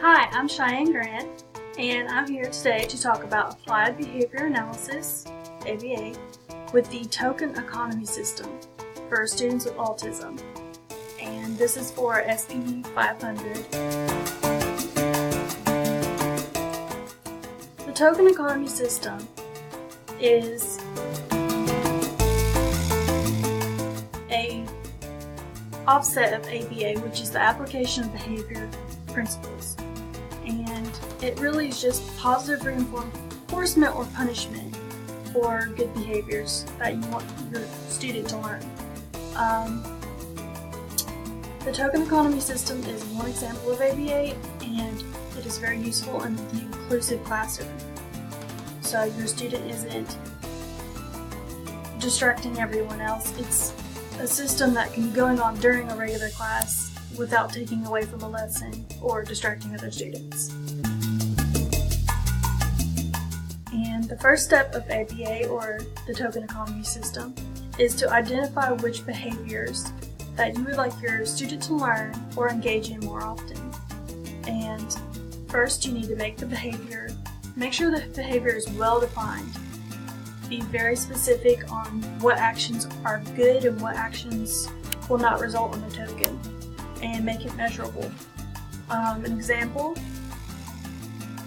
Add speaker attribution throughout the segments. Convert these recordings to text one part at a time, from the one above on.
Speaker 1: Hi, I'm Cheyenne.grant, and I'm here today to talk about Applied Behavior Analysis, ABA, with the token economy system for students with autism. And this is for SPE 500. The token economy system is a offset of ABA, which is the application of behavior principles. And it really is just positive reinforcement or punishment for good behaviors that you want your student to learn. The token economy system is one example of ABA, and it is very useful in the inclusive classroom. So your student isn't distracting everyone else. It's a system that can be going on during a regular class without taking away from a lesson or distracting other students. And the first step of ABA, or the token economy system, is to identify which behaviors that you would like your student to learn or engage in more often. And first, you need to make sure the behavior is well defined. Be very specific on what actions are good and what actions will not result in the token, and make it measurable. An example,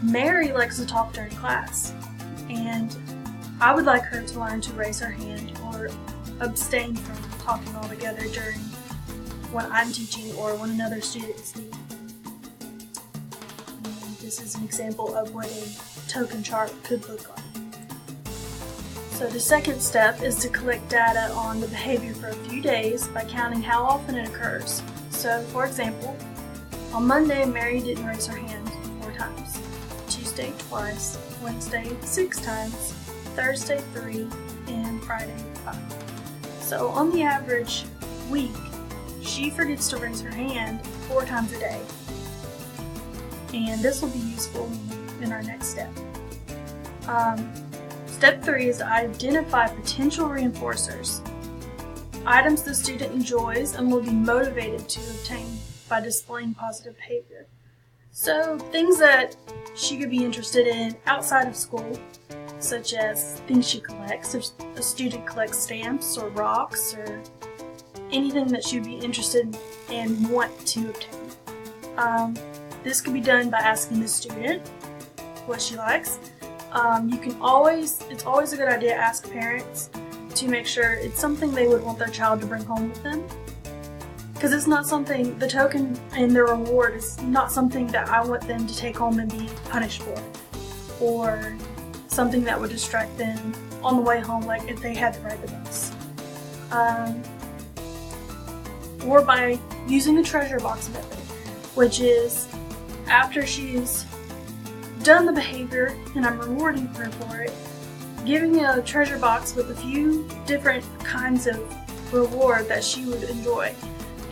Speaker 1: Mary likes to talk during class, and I would like her to learn to raise her hand or abstain from talking altogether during when I'm teaching or when another student is speaking. This is an example of what a token chart could look like. So the second step is to collect data on the behavior for a few days by counting how often it occurs. So, for example, on Monday, Mary didn't raise her hand 4 times, Tuesday twice, Wednesday 6 times, Thursday 3, and Friday 5. So on the average week, she forgets to raise her hand 4 times a day. And this will be useful in our next step. Step 3 is to identify potential reinforcers, items the student enjoys and will be motivated to obtain by displaying positive behavior. So things that she could be interested in outside of school, such as things she collects. If a student collects stamps or rocks or anything that she'd be interested in and want to obtain. This could be done by asking the student what she likes. It's always a good idea to ask parents to make sure it's something they would want their child to bring home with them. Because it's not something, the token and the reward is not something that I want them to take home and be punished for. Or something that would distract them on the way home, like if they had to ride the bus. Or by using the treasure box method, which is after she's done the behavior and I'm rewarding her for it, giving a treasure box with a few different kinds of reward that she would enjoy,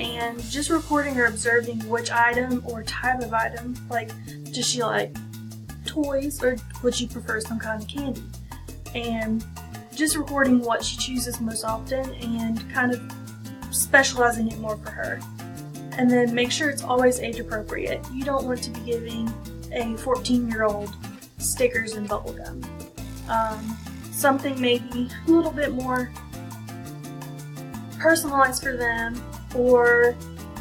Speaker 1: and just recording or observing which item or type of item, like does she like toys or would she prefer some kind of candy, and just recording what she chooses most often and kind of specializing it more for her. And then make sure it's always age appropriate. You don't want to be giving a 14-year-old stickers and bubblegum. Something maybe a little bit more personalized for them, or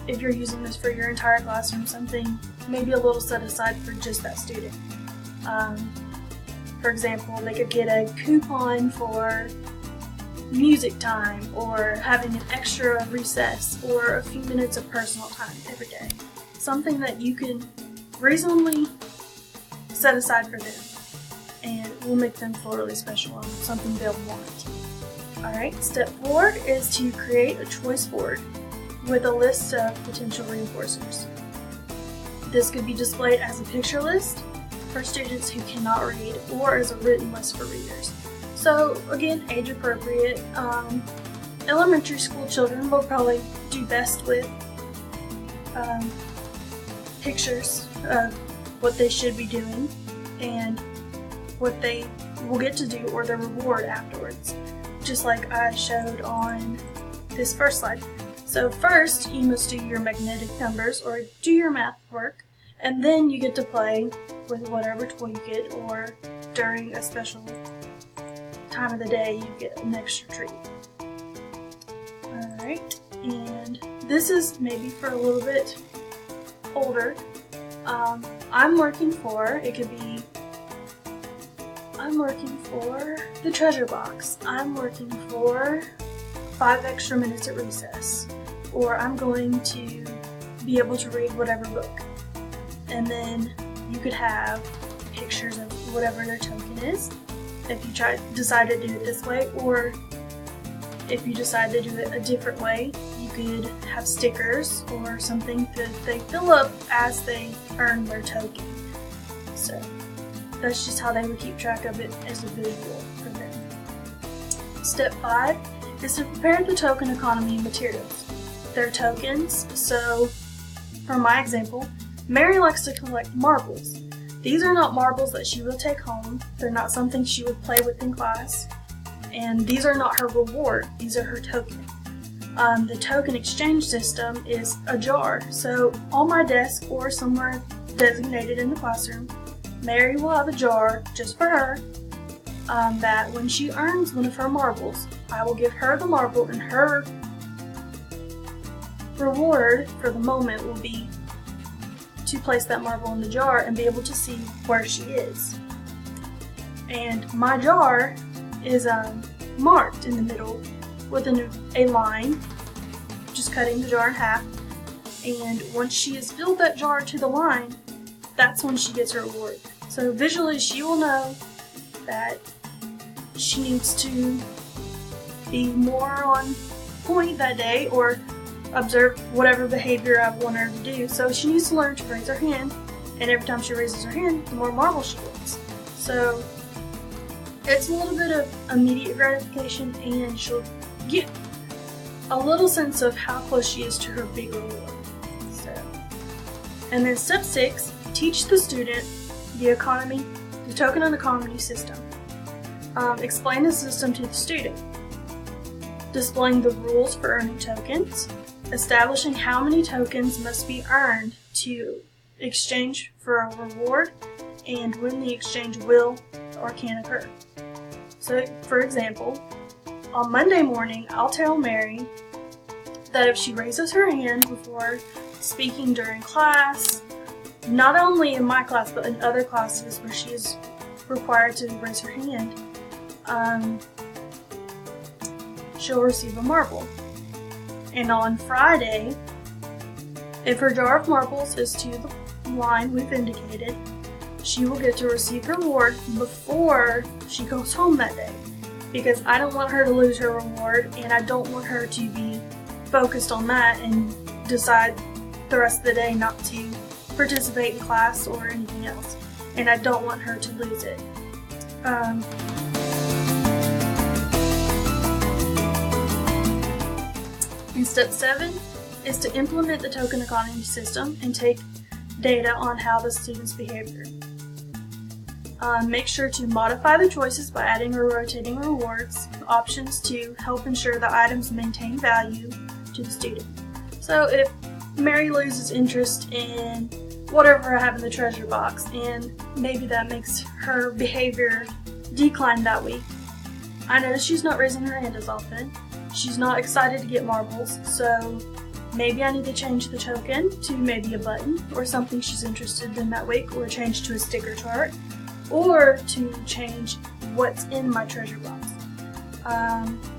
Speaker 1: if you're using this for your entire classroom, something maybe a little set aside for just that student. For example, they could get a coupon for music time, or having an extra recess, or a few minutes of personal time every day. Something that you can reasonably set aside for them, and will make them feel really special and something they'll want. Alright, step 4 is to create a choice board with a list of potential reinforcers. This could be displayed as a picture list for students who cannot read, or as a written list for readers. So again, age appropriate. Elementary school children will probably do best with pictures of what they should be doing and what they will get to do, or their reward afterwards, just like I showed on this first slide. So first, you must do your magnetic numbers, or do your math work, And then you get to play with whatever toy you get, or during a special time of the day you get an extra treat. Alright, and this is maybe for a little bit older. I'm working for the treasure box. I'm working for 5 extra minutes at recess. Or I'm going to be able to read whatever book. And then you could have pictures of whatever their token is, if you decide to do it this way, or if you decide to do it a different way, you could have stickers or something that they fill up as they earn their token. So that's just how they would keep track of it as a visual for them. Step 5 is to prepare the token economy materials. They're tokens, so for my example, Mary likes to collect marbles. These are not marbles that she will take home. They're not something she would play with in class. And these are not her reward. These are her token. The token exchange system is a jar. So on my desk or somewhere designated in the classroom, Mary will have a jar just for her that when she earns one of her marbles, I will give her the marble, and her reward for the moment will be to place that marble in the jar and be able to see where she is. And my jar is marked in the middle with a line, just cutting the jar in half. And once she has filled that jar to the line, that's when she gets her reward. So visually she will know that she needs to be more on point that day, or observe whatever behavior I want her to do. So she needs to learn to raise her hand, and every time she raises her hand, the more marbles she gets. So it's a little bit of immediate gratification, and she'll get a little sense of how close she is to her big reward. And then step 6, teach the student the token and economy system. Explain the system to the student. Displaying the rules for earning tokens. Establishing how many tokens must be earned to exchange for a reward, and when the exchange will or can occur. So, for example, on Monday morning, I'll tell Mary that if she raises her hand before speaking during class, not only in my class but in other classes where she is required to raise her hand, she'll receive a marble. And on Friday, if her jar of marbles is to the line we've indicated, she will get to receive her reward before she goes home that day. Because I don't want her to lose her reward, and I don't want her to be focused on that and decide the rest of the day not to participate in class or anything else. And I don't want her to lose it. And step 7 is to implement the token economy system and take data on how the student's behavior. Make sure to modify the choices by adding or rotating rewards options to help ensure the items maintain value to the student. So if Mary loses interest in whatever I have in the treasure box, and maybe that makes her behavior decline that week, I notice she's not raising her hand as often. She's not excited to get marbles, so maybe I need to change the token to maybe a button or something she's interested in that week, or change to a sticker chart, or to change what's in my treasure box.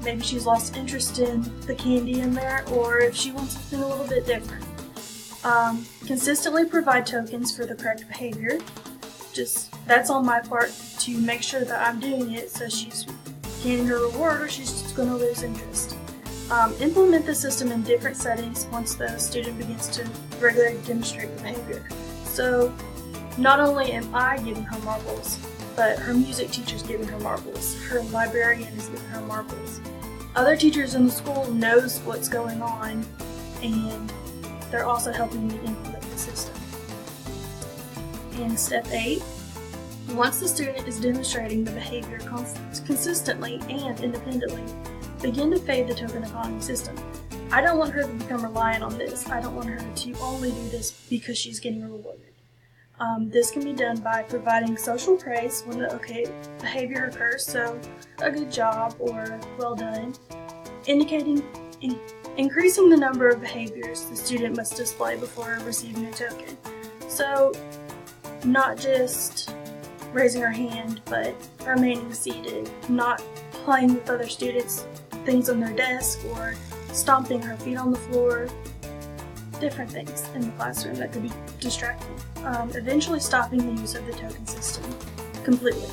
Speaker 1: Maybe she's lost interest in the candy in there, or if she wants something a little bit different. Consistently provide tokens for the correct behavior. That's on my part to make sure that I'm doing it so she's gaining her reward, or she's just going to lose interest. Implement the system in different settings once the student begins to regularly demonstrate the behavior. So not only am I giving her marbles, but her music teacher's giving her marbles, her librarian is giving her marbles. Other teachers in the school knows what's going on, and they're also helping me implement the system. And step 8, once the student is demonstrating the behavior consistently and independently, begin to fade the token economy system. I don't want her to become reliant on this. I don't want her to only do this because she's getting rewarded. This can be done by providing social praise when the behavior occurs, so a good job or well done, increasing the number of behaviors the student must display before receiving a token. So not just raising her hand, but remaining seated, not playing with other students, things on their desk, or stomping her feet on the floor, different things in the classroom that could be distracting. Eventually stopping the use of the token system completely.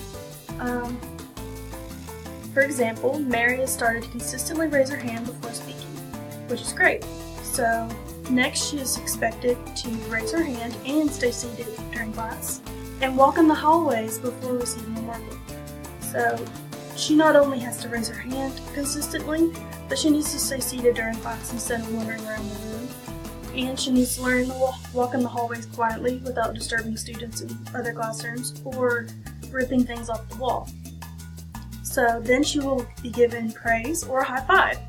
Speaker 1: For example, Mary has started to consistently raise her hand before speaking, which is great. So next she is expected to raise her hand and stay seated during class, and walk in the hallways before receiving a marble. So she not only has to raise her hand consistently, but she needs to stay seated during class instead of wandering around the room. And she needs to learn to walk in the hallways quietly without disturbing students in other classrooms or ripping things off the wall. So then she will be given praise or a high five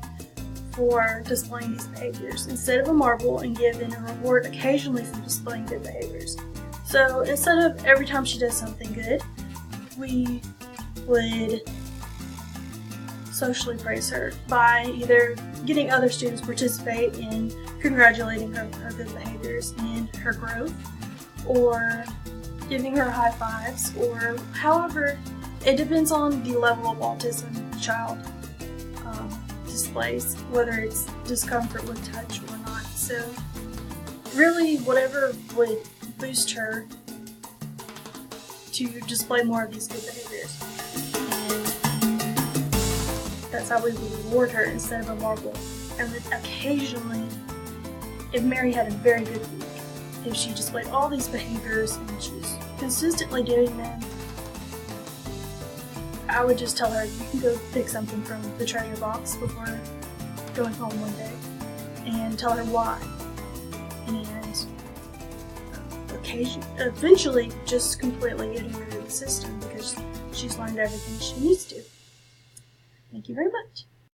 Speaker 1: for displaying these behaviors instead of a marble, and given a reward occasionally for displaying good behaviors. So instead of every time she does something good, we would socially praise her by either getting other students to participate in congratulating her for her good behaviors and her growth, or giving her high fives, or however, it depends on the level of autism the child displays, whether it's discomfort with touch or not. So really whatever would boost her to display more of these good behaviors. That's how we would reward her instead of a marble. And then occasionally, if Mary had a very good week, if she displayed all these behaviors and she's consistently doing them, I would just tell her, you can go pick something from the treasure box before going home one day, and tell her why. And eventually just completely getting rid of the system because she's learned everything she needs to. Thank you very much.